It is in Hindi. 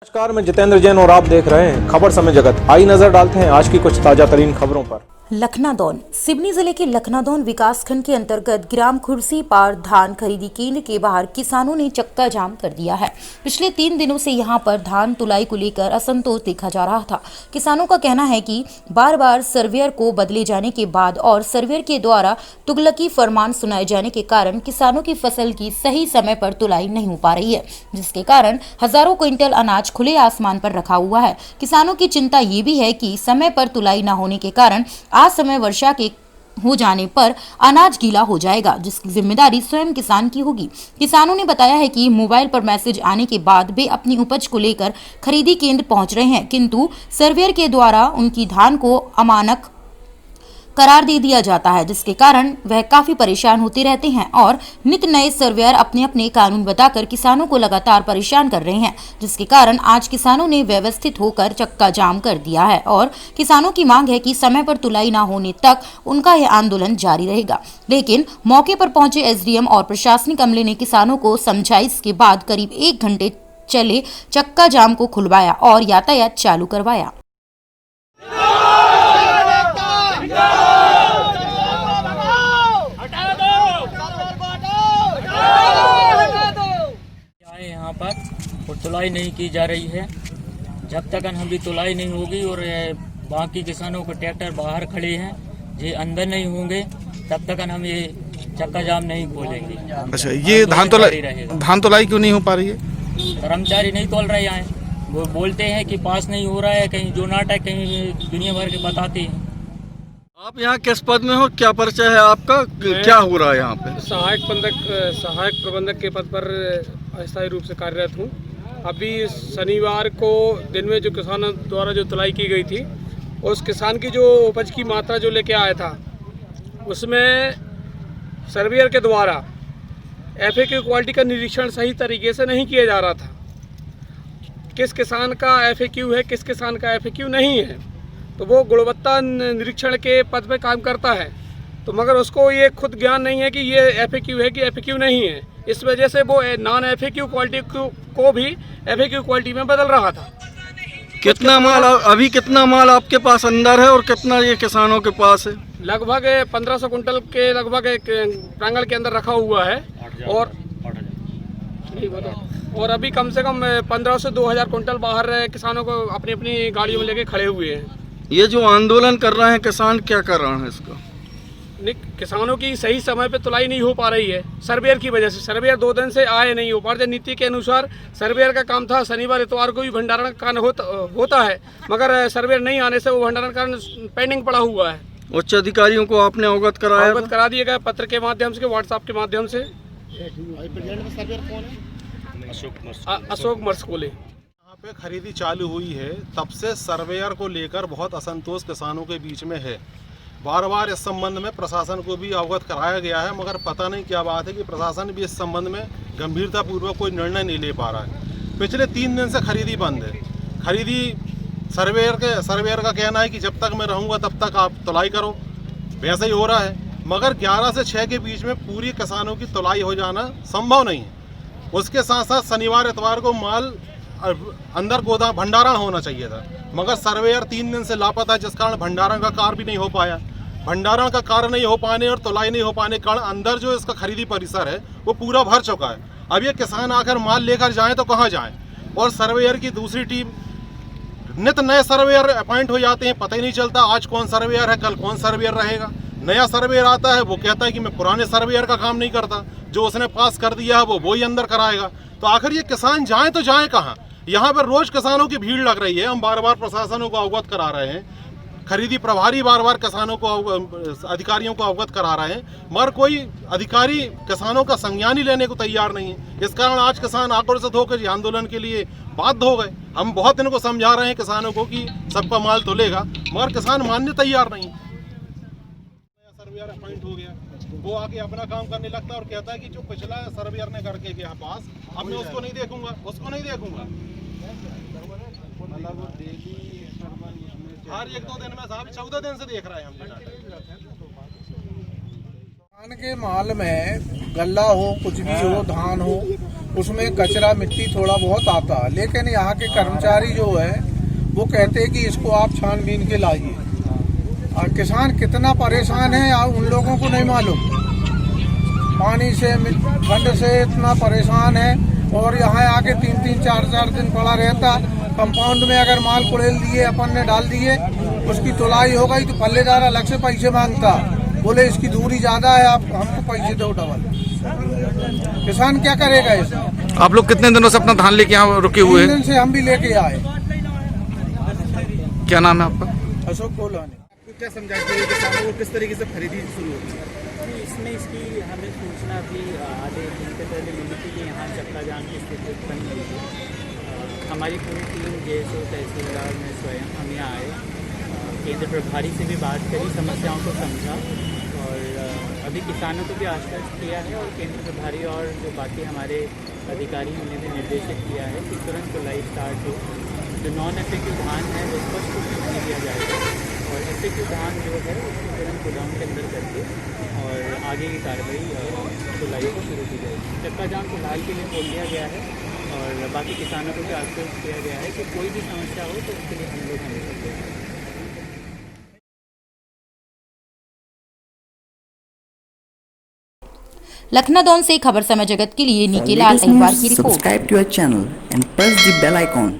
नमस्कार, मैं जितेंद्र जैन और आप देख रहे हैं खबर समय जगत। आई नजर डालते हैं आज की कुछ ताजा तरीन खबरों पर। लखनादौन सिवनी जिले के लखनादौन विकासखंड के अंतर्गत ग्राम खुर्सी पार धान खरीदी केंद्र के बाहर किसानों ने चक्का जाम कर दिया है। पिछले 3 दिनों से यहां पर धान तुलाई को लेकर असंतोष देखा जा रहा था। किसानों का कहना है कि बार बार सर्वेयर को बदले जाने के बाद और सर्वेयर के द्वारा तुगलकी फरमान सुनाए जाने के कारण किसानों की फसल की सही समय पर तुलाई नहीं हो पा रही है, जिसके कारण हजारों क्विंटल अनाज खुले आसमान पर रखा हुआ है। किसानों की चिंता ये भी है कि समय पर तुलाई न होने के कारण आज समय वर्षा के हो जाने पर अनाज गीला हो जाएगा, जिसकी जिम्मेदारी स्वयं किसान की होगी। किसानों ने बताया है कि मोबाइल पर मैसेज आने के बाद वे अपनी उपज को लेकर खरीदी केंद्र पहुंच रहे हैं, किंतु सर्वेयर के द्वारा उनकी धान को अमानक करार दे दिया जाता है, जिसके कारण वह काफी परेशान होते रहते हैं और नित नए सर्वेयर अपने अपने कानून बताकर किसानों को लगातार परेशान कर रहे हैं, जिसके कारण आज किसानों ने व्यवस्थित होकर चक्का जाम कर दिया है और किसानों की मांग है कि समय पर तुलाई न होने तक उनका यह आंदोलन जारी रहेगा। लेकिन मौके पर पहुंचे एसडीएम और प्रशासनिक अमले ने किसानों को समझाइश के बाद करीब 1 घंटे चले चक्का जाम को खुलवाया और यातायात चालू करवाया। यहाँ पर और तुलाई नहीं की जा रही है। जब तक अभी तुलाई नहीं होगी और बाकी किसानों को ट्रैक्टर बाहर खड़े हैं, ये अंदर नहीं होंगे, तब तक हम ये चक्का जाम नहीं खोलेंगे। अच्छा, ये धान तुलाई क्यों नहीं हो पा रही है? कर्मचारी नहीं तोल रहे हैं, वो बोलते हैं कि पास नहीं हो रहा है, कहीं जो नाटक कहीं दुनिया भर के बताते हैं। आप यहाँ किस पद में हो, क्या परिचय है आपका, क्या हो रहा है यहाँ पे? सहायक प्रबंधक के पद पर अस्थायी रूप से कार्यरत हूँ। अभी शनिवार को दिन में जो किसानों द्वारा जो तुलाई की गई थी, उस किसान की जो उपज की मात्रा जो लेके आया था, उसमें सर्वेयर के द्वारा FAQ क्वालिटी का निरीक्षण सही तरीके से नहीं किया जा रहा था। किस किसान का FAQ है, किस किसान का FAQ नहीं है, तो वो गुणवत्ता निरीक्षण के पद पे काम करता है, तो मगर उसको ये खुद ज्ञान नहीं है कि ये FAQ है कि FAQ नहीं है। इस वजह से वो नॉन FAQ क्वालिटी को भी FAQ क्वालिटी में बदल रहा था। कितना माल आपके पास अंदर है और कितना ये किसानों के पास है? लगभग 1500 कुंटल के लगभग एक प्रांगण के अंदर रखा हुआ है और अभी कम से कम 1500 से 2000 कुंटल बाहर किसानों को अपनी अपनी गाड़ियों में लेके खड़े हुए हैं। ये जो आंदोलन कर रहे हैं किसान, क्या कर रहे हैं इसका? किसानों की सही समय पे तुलाई नहीं हो पा रही है सर्वेयर की वजह से। सर्वेयर 2 दिन से आए नहीं हो पा रहे। नीति के अनुसार सर्वेयर का काम था शनिवार इतवार को भी भंडारण का होता है, मगर सर्वेयर नहीं आने से वो भंडारण का पेंडिंग पड़ा हुआ है। उच्च अधिकारियों को आपने अवगत कराया? अवगत करा दिया गया, पत्र के माध्यम से, व्हाट्सएप के माध्यम से। अशोक मर्सकोले। यहाँ पे खरीदी चालू हुई है, तब से सर्वेयर को लेकर बहुत असंतोष किसानों के बीच में है। बार बार इस संबंध में प्रशासन को भी अवगत कराया गया है, मगर पता नहीं क्या बात है कि प्रशासन भी इस संबंध में गंभीरतापूर्वक कोई निर्णय नहीं ले पा रहा है। पिछले 3 दिन से खरीदी बंद है। खरीदी सर्वेयर का कहना है कि जब तक मैं रहूँगा तब तक आप तुलाई करो, वैसे ही हो रहा है, मगर 11 से 6 के बीच में पूरी किसानों की तुलाई हो जाना संभव नहीं है। उसके साथ साथ शनिवार इतवार को माल अंदर गोदाम भंडारण होना चाहिए था, मगर सर्वेयर 3 दिन से लापता है, जिस कारण भंडारण का कार्य भी नहीं हो पाया। भंडारण का कार्य नहीं हो पाने और तुलाई नहीं हो पाने के कारण अंदर जो इसका खरीदी परिसर है वो पूरा भर चुका है। अब ये किसान आकर माल लेकर जाएं तो कहाँ जाएं? और सर्वेयर की दूसरी टीम, नित नए सर्वेयर अपॉइंट हो जाते हैं, पता ही नहीं चलता आज कौन सर्वेयर है, कल कौन सर्वेयर रहेगा। नया सर्वेयर आता है, वो कहता है कि मैं पुराने सर्वेयर का काम नहीं करता, जो उसने पास कर दिया है वो ही अंदर कराएगा। तो आखिर ये किसान जाएं तो जाएं कहाँ? यहाँ पर रोज किसानों की भीड़ लग रही है। हम बार बार प्रशासनों को अवगत करा रहे हैं, खरीदी प्रभारी बार बार किसानों को अधिकारियों को अवगत करा रहे हैं, मगर कोई अधिकारी किसानों का संज्ञान ही लेने को तैयार नहीं है। इस कारण आज किसान आक्रोशित होकर ये आंदोलन के लिए बाध्य हो गए। हम बहुत इनको समझा रहे हैं किसानों को कि सबका माल तोलेगा, मगर किसान मानने तैयार नहीं। सर्वेयर अपॉइंट हो गया, वो आके अपना काम करने लगता है और कहता है कि जो पिछला सर्वेयर ने करके गया पास, अब मैं उसको नहीं देखूंगा। हर 1-2 दिन में साहब 14 दिन से देख रहे हैं हम। धान के माल में गल्ला हो, कुछ भी हो, धान हो, उसमें कचरा मिट्टी थोड़ा बहुत आता है, लेकिन यहाँ के कर्मचारी जो है वो कहते हैं कि इसको आप छानबीन के लाइए। और किसान कितना परेशान है उन लोगों को नहीं मालूम। पानी से ठंड से इतना परेशान है और यहाँ आके 3-3 4-4 दिन पड़ा रहता। कंपाउंड में अगर माल कुड़ेल दिए अपन ने डाल दिए, उसकी तुलाई हो गई तो पल्लेदार अलग से पैसे मांगता, बोले इसकी दूरी ज्यादा है, आप हमको पैसे दो डबल। किसान क्या करेगा इसमें? आप लोग कितने दिनों से अपना धान लेके यहाँ रुके हुए 3 हैं? दिन से हम भी लेके आए। क्या नाम है आपका? अशोक कोलानी। क्या समझाते हैं किसानों को किस तरीके से खरीदी शुरू होती है? इसमें इसकी हमें सूचना भी आधे घंटे पहले मिली थी कि यहाँ चक्का जाम की स्थिति उत्पन्न हुई है। हमारी पूरी टीम जेएसओ तहसीलदार में स्वयं हम यहाँ आए, केंद्र प्रभारी से भी बात करी, समस्याओं को समझा और अभी किसानों को भी आश्वस्त किया है और केंद्र प्रभारी और जो बाकी हमारे अधिकारी उन्हें भी निर्देशित किया है कि तुरंत तुलाई स्टार्ट हो। जो नॉन एफेक्टिव धान है वो स्पष्ट रूप से नहीं दिया जाएगा और एफेक्टिव धान जो है उसको तुरंत गोदाम के अंदर करके और आगे की कार्रवाई तुलाई को शुरू की जाएगी। चक्का जाम फिलहाल के लिए खोल दिया गया है और बाकी किसानों को भी आश्वस्त किया गया है कि कोई भी समस्या हो तो उसके लिए हम लोग हमेशा तैयार हैं। लखनऊ से खबर समय जगत के लिए निखिल अहिरवार की report. Subscribe to our channel and press the bell icon